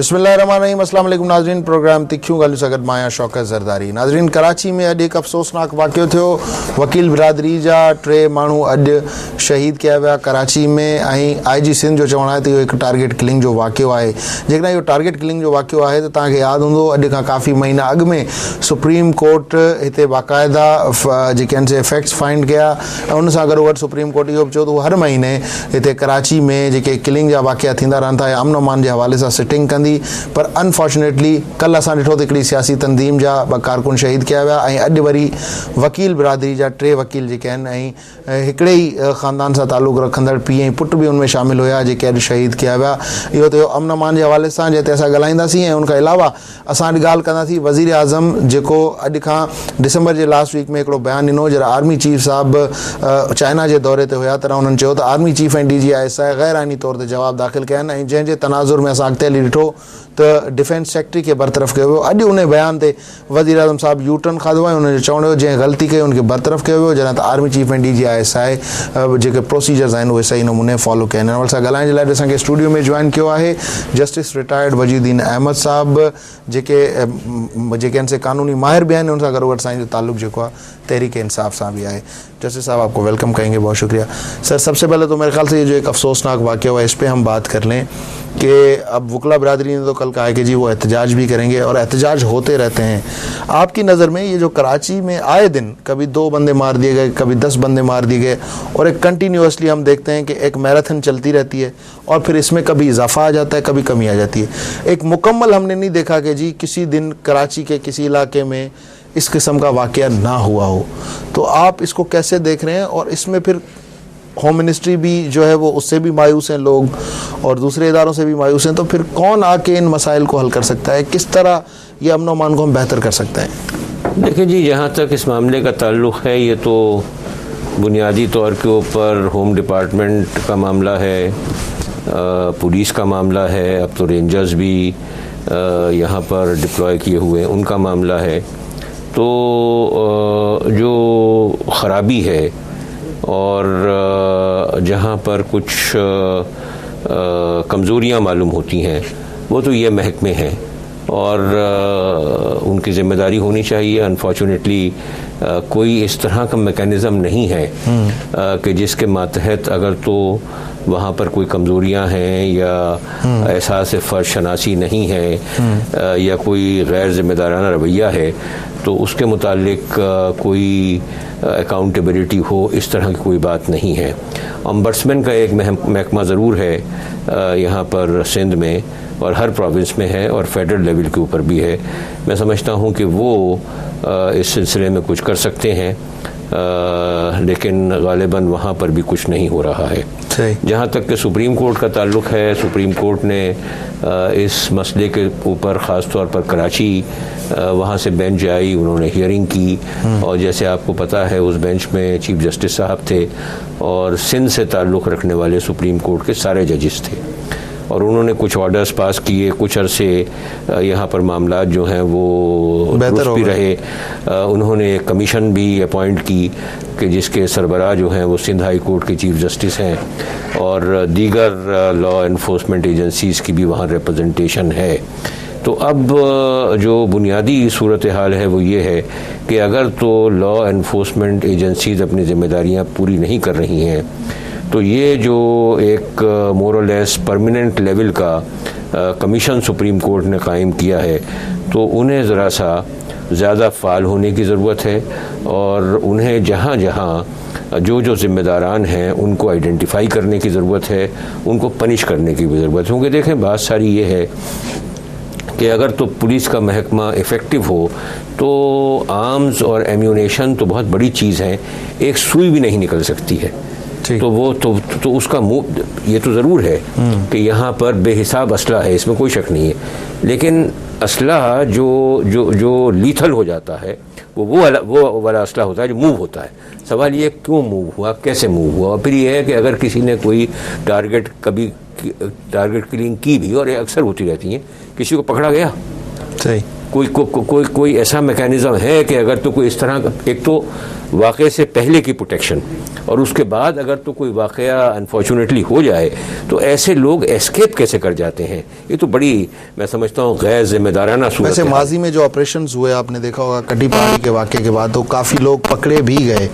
बिस्मिल्लाहिर्रहमानिर्रहीम। अस्सलाम वालेकुम नाज़रीन। प्रोग्राम तिखियूं ॻाल्हियूं सां गॾु मां आहियां शौकत ज़रदारी। नाज़रीन, कराची में अॼु हिकु अफ़सोसनाक वाक़ियो थियो। वकील बिरादरी जा 3 माण्हू अॼु शहीद कया विया कराची में। ऐं IG सिंध जो चवणु आहे त इहो हिकु टारगेट किलिंग जो वाक़ियो आहे। जेकॾहिं इहो टारगेट किलिंग जो वाक़ियो आहे त तव्हांखे यादि हूंदो अॼु खां काफ़ी महीना अॻु में सुप्रीम कोर्ट हिते बाक़ाइदा जेके आहिनि से फैक्ट्स फाइंड कया ऐं उन सां गॾोगॾु सुप्रीम कोर्ट इहो बि चयो त उहो हर महीने हिते कराची में जेके किलिंग जा वाक़िया थींदा रहनि था या अमन अमान जे हवाले सां सिटिंग कंदी। पर अनफॉर्चुनेटली कल्ह असां ॾिठो त हिकिड़ी सियासी तंज़ीम जा 2 कारकुन शहीद कया विया ऐं अॼु वरी वकील बिरादरी जा 3 वकील जेके आहिनि ऐं हिकिड़े ई ख़ानदान सां तालुक़ रखंदड़ पीउ ऐं पुटु बि उनमें शामिल हुया जेके अॼु शहीद कया विया। इहो त अमन अमान जे हवाले सां जंहिं ते असां ॻाल्हाईंदासीं ऐं उनखां अलावा असां अॼु ॻाल्हि कंदासीं वज़ीर आज़म जेको अॼु खां दिसंबर जे लास्ट वीक में हिकिड़ो बयानु ॾिनो जॾहिं आर्मी चीफ साहब चाइना जे दौरे ते हुया त उन्हनि चयो त आर्मी चीफ ऐं DGI गैर आइनी तौर ते जवाब दाख़िल कया आहिनि ऐं जंहिंजे तनाज़ुर में असां अॻिते हली ॾिठो त डिफेंस सेक्रेटरी खे बरतरफ़ कयो वियो। अॼु उन बयान ते वज़ीर आज़म साहब यू टर्न खाधो आहे। उनजो चवण हो जंहिं ग़लती कई उनखे बरतरफ़ कयो वियो जॾहिं त आर्मी चीफ ऐं DGI जेके प्रोसीजर्स आहिनि उहे सही नमूने फॉलो कया आहिनि। हिन सां ॻाल्हाइण जे लाइ असांखे स्टूडियो में जॉइन कयो आहे जस्टिस रिटायर्ड वजीउद्दीन अहमद साहब जेके आहिनि से कानूनी माहिर भी आहिनि। उन सां गॾोगॾु असांजो ताल्लुक़ जेको आहे तहरीक इंसाफ सां भी है। जस्टिस साहब आपको वेलकम कहेंगे, बहुत शुक्रिया। सर, सबसे पहले तो मेरे ख्याल से ये जो एक अफसोसनाक वाक़या हुआ इस पर हम बात कर लें कि अब वकला बिरादरी ने तो कल कहा है कि जी वो एहतजाज भी करेंगे और एहतजाज होते रहते हैं। आपकी नज़र में ये जो कराची में आए दिन कभी 2 बंदे मार दिए गए, कभी 10 बंदे मार दिए गए और एक कंटिन्यूसली हम देखते हैं कि एक मैराथन चलती रहती है और फिर इसमें कभी इजाफा आ जाता है, कभी कमी आ जाती है। एक मुकम्मल हमने नहीं देखा कि जी किसी दिन कराची के किसी इलाके में इस किस्म का वाक़या ना हुआ हो। तो आप इसको कैसे देख रहे हैं और इसमें फिर होम मिनिस्ट्री भी जो है वो उससे भी मायूस हैं लोग और दूसरे इदारों से भी मायूस हैं, तो फिर कौन आके इन मसाइल को हल कर सकता है? किस तरह ये अमन अमान को हम बेहतर कर सकते हैं? देखिए जी, जहाँ तक इस मामले का ताल्लुक़ है ये तो बुनियादी तौर के ऊपर होम डिपार्टमेंट का मामला है, पुलिस का मामला है, अब तो रेंजर्स भी यहाँ पर डिप्लॉय किए हुए उनका मामला है। तो जो ख़राबी है और जहाँ पर कुछ कमज़ोरियाँ मालूम होती हैं वो तो ये महकमे हैं और उनकी ज़िम्मेदारी होनी चाहिए। अनफॉर्चुनेटली कोई इस तरह का मैकेनिज़्म नहीं है कि जिसके मातहत अगर तो वहाँ पर कोई कमज़ोरियाँ हैं या एहसास फ़र्ज शनासी नहीं है या कोई गैर ज़िम्मेदाराना रवैया है तो उसके मुतालिक कोई अकाउंटेबिलिटी हो, इस तरह की कोई बात नहीं है। अम्बड्समैन का एक महकमा ज़रूर है यहाँ पर सिंध में और हर प्रोविंस में है और फेडरल लेवल के ऊपर भी है। मैं समझता हूँ कि वो इस सिलसिले में कुछ कर सकते हैं, लेकिन गालिबन वहाँ पर भी कुछ नहीं हो रहा है। जहाँ तक कि सुप्रीम कोर्ट का ताल्लुक़ है, सुप्रीम कोर्ट ने इस मसले के ऊपर ख़ास तौर पर कराची वहाँ से बेंच आई, उन्होंने हियरिंग की और जैसे आपको पता है उस बेंच में चीफ जस्टिस साहब थे और सिंध से ताल्लुक़ रखने वाले सुप्रीम कोर्ट के सारे जजेस थे और उन्होंने कुछ ऑर्डर्स पास किए। कुछ अरसे यहाँ पर मामला जो हैं वो दुरुस्त भी रहे। उन्होंने एक कमीशन भी अपॉइंट की कि जिसके सरबराह जो हैं वो सिंध हाई कोर्ट के चीफ जस्टिस हैं और दीगर लॉ एनफोर्समेंट एजेंसीज़ की भी वहाँ रिप्रेजेंटेशन है। तो अब जो बुनियादी सूरत हाल है वो ये है कि अगर तो लॉ एनफोर्समेंट एजेंसीज़ अपनी ज़िम्मेदारियाँ पूरी नहीं कर रही हैं तो ये जो एक मोर और लेस परमानेंट लेवल का कमीशन सुप्रीम कोर्ट ने कायम किया है तो उन्हें ज़रा सा ज़्यादा फ़ाल होने की ज़रूरत है और उन्हें जहाँ जहाँ जो ज़िम्मेदारान हैं उनको आइडेंटिफाई करने की ज़रूरत है, उनको पनिश करने की भी ज़रूरत है। क्योंकि देखें बात सारी ये है कि अगर तो पुलिस का महकमा इफ़ेक्टिव हो तो आर्म्स और एम्यूनेशन तो बहुत बड़ी चीज़ है, एक सुई भी नहीं निकल सकती है। तो वो तो उसका मुँह ये तो ज़रूर है कि यहाँ पर बेहिसाब असला है, इसमें कोई शक नहीं है, लेकिन असला जो लीथल हो जाता है वो वाला असला होता है जो मूव होता है। सवाल ये क्यों मूव हुआ, कैसे मूव हुआ, और फिर ये है कि अगर किसी ने कोई टारगेट किलिंग की भी, और ये अक्सर होती रहती हैं, किसी को पकड़ा गया, सही कोई ऐसा मैकेनिज़्म है कि अगर तो कोई इस तरह, एक तो वाक़े से पहले की प्रोटेक्शन, और उसके बाद अगर तो कोई वाक़या अनफॉर्चुनेटली हो जाए तो ऐसे लोग एस्केप कैसे कर जाते हैं। ये तो बड़ी, मैं समझता हूँ, गैर जिम्मेदाराना सूरत है। वैसे माजी में जो ऑपरेशंस हुए आपने देखा होगा कटी पहाड़ी के वाक़े के बाद, तो काफ़ी लोग पकड़े भी गए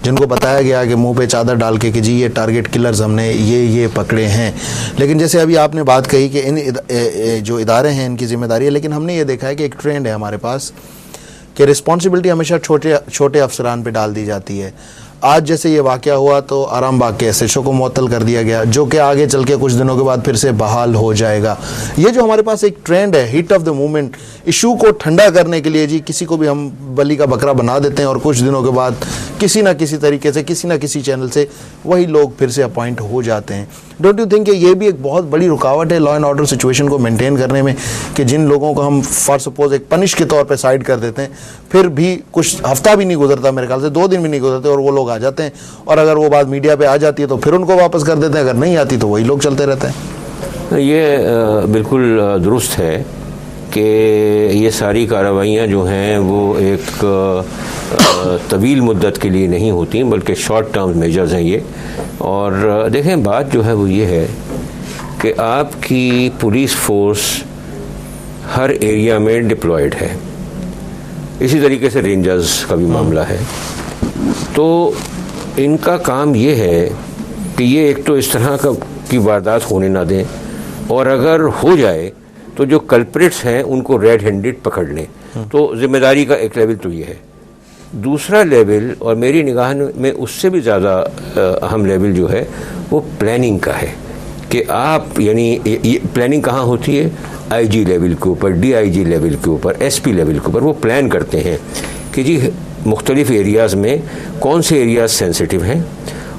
जिनको बताया गया कि मुंह पे चादर डाल के कि जी ये टारगेट किलर्स हमने ये पकड़े हैं। लेकिन जैसे अभी आपने बात कही कि इन जो इदारे हैं इनकी जिम्मेदारी है, लेकिन हमने ये देखा है कि एक ट्रेंड है हमारे पास कि रिस्पॉन्सिबिलिटी हमेशा छोटे अफसरान पे डाल दी जाती है। आज जैसे ये वाक़या हुआ तो आराम बाग के एसएचओ को मुअत्तल कर दिया गया, जो कि आगे चल के कुछ दिनों के बाद फिर से बहाल हो जाएगा। ये जो हमारे पास एक ट्रेंड है, heat of the movement, issue को ठंडा करने के लिए जी किसी को भी हम बलि का बकरा बना देते हैं और कुछ दिनों के बाद किसी ना किसी तरीके से किसी ना किसी चैनल से वही लोग फिर से अपॉइंट हो जाते हैं। डोंट यू थिंक कि ये भी एक बहुत बड़ी रुकावट है लॉ एंड ऑर्डर सिचुएशन को मेंटेन करने में, कि जिन लोगों को हम फॉर सपोज एक पनिश के तौर पे साइड कर देते हैं, फिर भी कुछ हफ्ता भी नहीं गुजरता, मेरे ख्याल से 2 दिन भी नहीं गुजरते और वो लोग आ जाते हैं, और अगर वो बात मीडिया पे आ जाती है तो फिर उनको वापस कर देते हैं, अगर नहीं आती तो वही लोग चलते रहते हैं। ये बिल्कुल दुरुस्त है कि ये सारी कार्रवाइयाँ जो हैं वो एक तवील मुद्दत के लिए नहीं होती, बल्कि शॉर्ट टर्म मेजर्स हैं ये। और देखें, बात जो है वो ये है कि आपकी पुलिस फोर्स हर एरिया में डिप्लॉयड है, इसी तरीके से रेंजर्स का भी मामला है। तो इनका काम ये है कि ये एक तो इस तरह की वारदात होने ना दें, और अगर हो जाए तो जो कल्प्रिट्स हैं उनको रेड हैंडेड पकड़ लें। तो जिम्मेदारी का एक लेवल तो ये है। दूसरा लेवल, और मेरी निगाह में उससे भी ज़्यादा अहम लेवल जो है वो प्लानिंग का है, कि आप यानी प्लानिंग कहाँ होती है, आईजी लेवल के ऊपर, डीआईजी लेवल के ऊपर, एसपी लेवल के ऊपर वो प्लान करते हैं कि जी मुख्तलिफ एरियाज़ में कौन से एरियाज़ सेंसिटिव हैं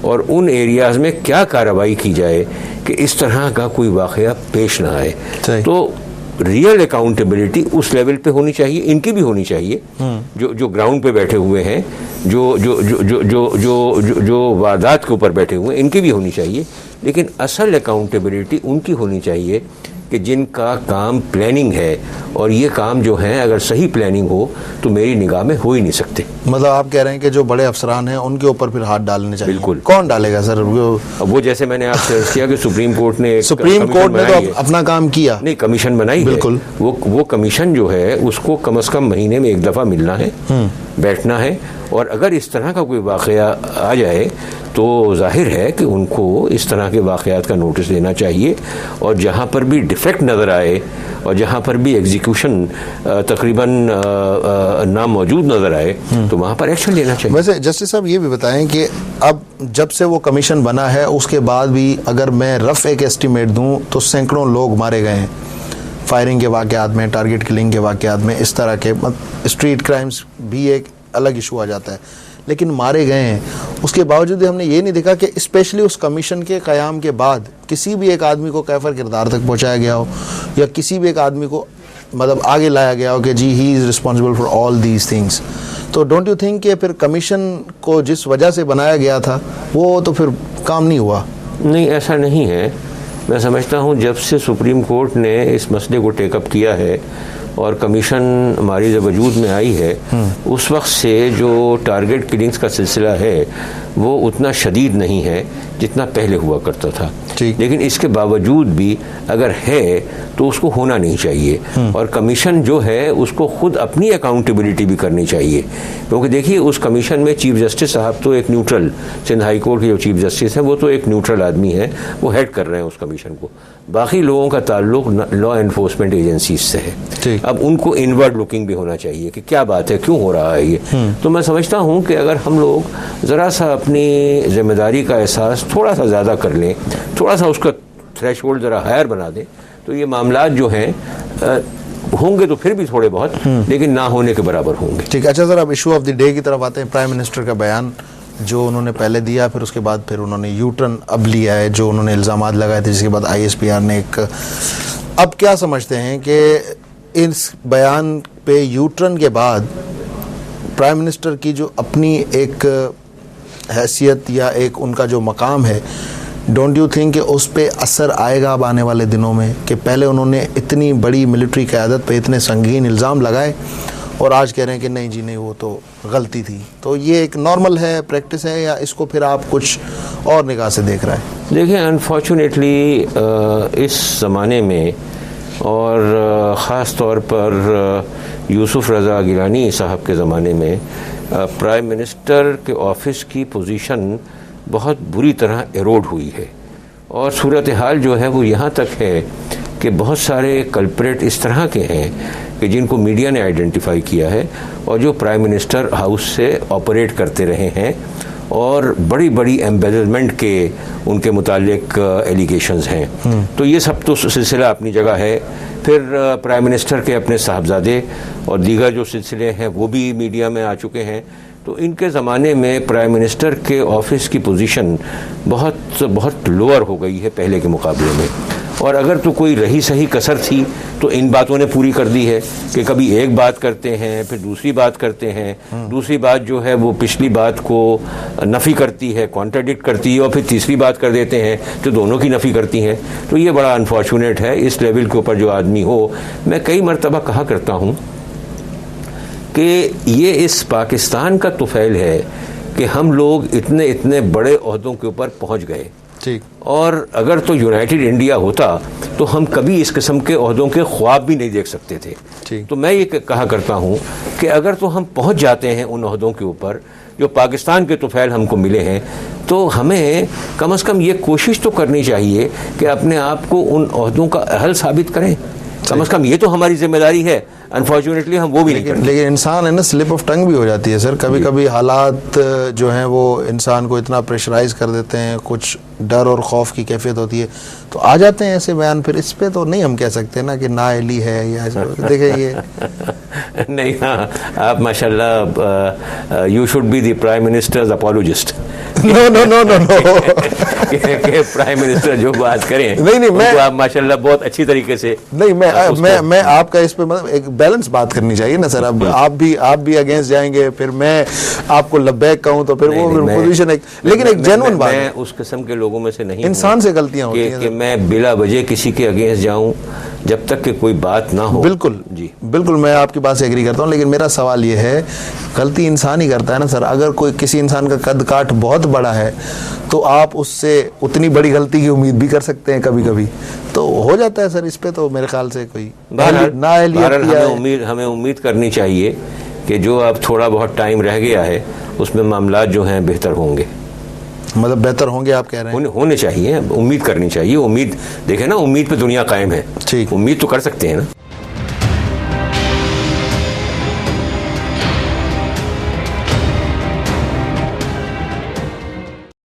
और उन एरियाज़ में क्या कार्रवाई की जाए कि इस तरह का कोई वाक़या पेश ना आए। तो रियल अकाउंटेबिलिटी उस लेवल पे होनी चाहिए, इनकी भी होनी चाहिए, जो ग्राउंड पे बैठे हुए हैं, जो वारदात के ऊपर बैठे हुए हैं, इनकी भी होनी चाहिए। लेकिन असल अकाउंटेबिलिटी उनकी होनी चाहिए कि जिनका काम प्लानिंग है, और ये काम जो है अगर सही प्लानिंग हो तो मेरी निगाह में हो ही नहीं सकते। मतलब आप कह रहे हैं कि जो बड़े अफसरान हैं उनके ऊपर फिर हाथ डालने चाहिए। बिल्कुल। कौन डालेगा सर? वो जैसे मैंने आपसे अर्ज किया कि सुप्रीम कोर्ट ने तो अपना काम किया, नहीं कमीशन बनाई। बिल्कुल। वो कमीशन जो है उसको कम से कम महीने में एक दफ़ा मिलना है, बैठना है, और अगर इस तरह का कोई वाक़या आ जाए तो जाहिर है कि उनको इस तरह के वाक़यात का नोटिस देना चाहिए, और जहाँ पर भी डिफेक्ट नज़र आए और जहाँ पर भी एग्जीक्यूशन तकरीबन ना मौजूद नज़र आए तो वहाँ पर एक्शन लेना चाहिए। वैसे जस्टिस साहब ये भी बताएं कि अब जब से वो कमीशन बना है उसके बाद भी अगर मैं रफ एक एस्टिमेट दूँ तो सैकड़ों लोग मारे गए हैं, फायरिंग के वाक़यात में, टारगेट किलिंग के वाक़यात में, इस तरह के स्ट्रीट क्राइम्स भी एक अलग इशू आ जाता है, लेकिन मारे गए हैं। उसके बावजूद हमने ये नहीं देखा कि स्पेशली उस कमीशन के क़याम के बाद किसी भी एक आदमी को कैफर किरदार तक पहुंचाया गया हो, या किसी भी एक आदमी को मतलब आगे लाया गया हो कि जी he is responsible for all these things. तो डोंट यू थिंक कि फिर कमीशन को जिस वजह से बनाया गया था वो तो फिर काम नहीं हुआ? नहीं, ऐसा नहीं है। मैं समझता हूँ जब से सुप्रीम कोर्ट ने इस मसले को टेकअप किया है और कमीशन हमारी जब वजूद में आई है, उस वक्त से जो टारगेट किलिंग्स का सिलसिला है वो उतना शदीद नहीं है जितना पहले हुआ करता था। लेकिन इसके बावजूद भी अगर है तो उसको होना नहीं चाहिए, और कमीशन जो है उसको खुद अपनी अकाउंटेबिलिटी भी करनी चाहिए। क्योंकि देखिए उस कमीशन में चीफ जस्टिस साहब तो एक न्यूट्रल, सिंध हाई कोर्ट के जो चीफ जस्टिस हैं वो तो एक न्यूट्रल आदमी है, वो हेड कर रहे हैं उस कमीशन को। बाकी लोगों का ताल्लुक लॉ एनफोर्समेंट एजेंसीज से है। अब उनको इनवर्ड लुकिंग भी होना चाहिए कि क्या बात है, क्यों हो रहा है ये। तो मैं समझता हूँ कि अगर हम लोग ज़रा सा अपनी जिम्मेदारी का एहसास थोड़ा सा ज़्यादा कर लें, थोड़ा सा उसका थ्रेशोल्ड ज़रा हायर बना दें, तो ये मामलात जो हैं होंगे तो फिर भी थोड़े बहुत, लेकिन ना होने के बराबर होंगे। ठीक। अच्छा सर, अब इशू ऑफ द डे की तरफ आते हैं। प्राइम मिनिस्टर का बयान जो उन्होंने पहले दिया, फिर उसके बाद फिर उन्होंने यू टर्न अब लिया है, जो उन्होंने इल्ज़ामात लगाए थे, जिसके बाद ISPR ने एक, अब क्या समझते हैं कि इस बयान पे यू टर्न के बाद प्राइम मिनिस्टर की जो अपनी एक हैसियत या एक उनका जो मकाम है, डोंट यू थिंक कि उस पर असर आएगा अब आने वाले दिनों में? कि पहले उन्होंने इतनी बड़ी मिलिट्री क़यादत पे इतने संगीन इल्ज़ाम लगाए और आज कह रहे हैं कि नहीं जी नहीं वो तो गलती थी। तो ये एक नॉर्मल है, प्रैक्टिस है, या इसको फिर आप कुछ और निगाह से देख रहे हैं? देखिए, अनफॉर्चुनेटली इस ज़माने में और ख़ास तौर पर यूसुफ रज़ा गिलानी साहब के ज़माने में प्राइम मिनिस्टर के ऑफिस की पोजीशन बहुत बुरी तरह एरोड हुई है। और सूरत हाल जो है वो यहाँ तक है कि बहुत सारे कल्प्रेट इस तरह के हैं कि जिनको मीडिया ने आइडेंटिफाई किया है और जो प्राइम मिनिस्टर हाउस से ऑपरेट करते रहे हैं और बड़ी बड़ी एम्बेजलमेंट के उनके मुतालिक एलिगेशंस हैं। तो ये सब तो सिलसिला अपनी जगह है। फिर प्राइम मिनिस्टर के अपने साहबजादे और दीगर जो सिलसिले हैं वो भी मीडिया में आ चुके हैं। तो इनके ज़माने में प्राइम मिनिस्टर के ऑफिस की पोजीशन बहुत लोअर हो गई है पहले के मुकाबले में। और अगर तो कोई रही सही कसर थी तो इन बातों ने पूरी कर दी है कि कभी एक बात करते हैं, फिर दूसरी बात करते हैं, दूसरी बात जो है वो पिछली बात को नफ़ी करती है, कॉन्ट्राडिक्ट करती है, और फिर तीसरी बात कर देते हैं जो दोनों की नफ़ी करती हैं। तो ये बड़ा अनफॉर्चुनेट है। इस लेवल के ऊपर जो आदमी हो, मैं कई मरतबा कहा करता हूँ कि ये इस पाकिस्तान का तुफैल है कि हम लोग इतने बड़े ओहदों के ऊपर पहुँच गए। ठीक। और अगर तो यूनाइटेड इंडिया होता तो हम कभी इस किस्म के ओहदों के ख्वाब भी नहीं देख सकते थे। ठीक। तो मैं ये कहा करता हूँ कि अगर तो हम पहुँच जाते हैं उन ओहदों के ऊपर जो पाकिस्तान के तुफैल हमको मिले हैं, तो हमें कम से कम ये कोशिश तो करनी चाहिए कि अपने आप को उन ओहदों का अहल साबित करें। कम से कम ये तो हमारी जिम्मेदारी है। अनफॉर्चुनेटली हम वो भी नहीं करते। लेकिन इंसान है ना, स्लिप ऑफ टंग भी हो जाती है सर। कभी कभी हालात जो हैं वो इंसान को इतना प्रेशराइज कर देते हैं, कुछ डर और खौफ की कैफियत होती है, तो आ जाते हैं ऐसे बयान। फिर इस पे तो नहीं हम कह सकते ना कि नाअहली है या देखें ये नहीं, हाँ, आप माशाल्लाह you should be the prime minister's apologist. No no no no no कि प्राइम मिनिस्टर जो बात करें, नहीं मैं आप माशाल्लाह बहुत अच्छी तरीके से, नहीं मैं आपका इस पे मतलब एक बैलेंस बात करनी चाहिए ना सर। अब आप भी अगेंस्ट जाएंगे, फिर मैं आपको लब्बैक कहूं तो फिर वो पोजीशन एक, लेकिन एक जेन्युइन बात है। मैं उस किस्म के लोगों में से नहीं, इंसान से गलतियां होती हैं कि मैं बिला वजह किसी के अगेंस्ट जाऊं जब तक कि कोई बात ना हो। बिल्कुल जी, बिल्कुल मैं आपकी बात से एग्री करता हूं। लेकिन मेरा सवाल ये है, गलती इंसान ही करता है ना सर। अगर कोई किसी इंसान का कद काठ बहुत बड़ा है तो आप उससे उतनी बड़ी गलती की उम्मीद भी कर सकते हैं कभी कभी, तो हो जाता है सर। इस पे तो मेरे ख्याल से कोई हमें उम्मीद करनी चाहिए कि जो अब थोड़ा बहुत टाइम रह गया है उसमें मामलात जो हैं बेहतर होंगे। मतलब बेहतर होंगे आप कह रहे हैं? होने चाहिए, उम्मीद करनी चाहिए। उम्मीद देखें ना, उम्मीद पे दुनिया कायम है। ठीक, उम्मीद तो कर सकते हैं ना।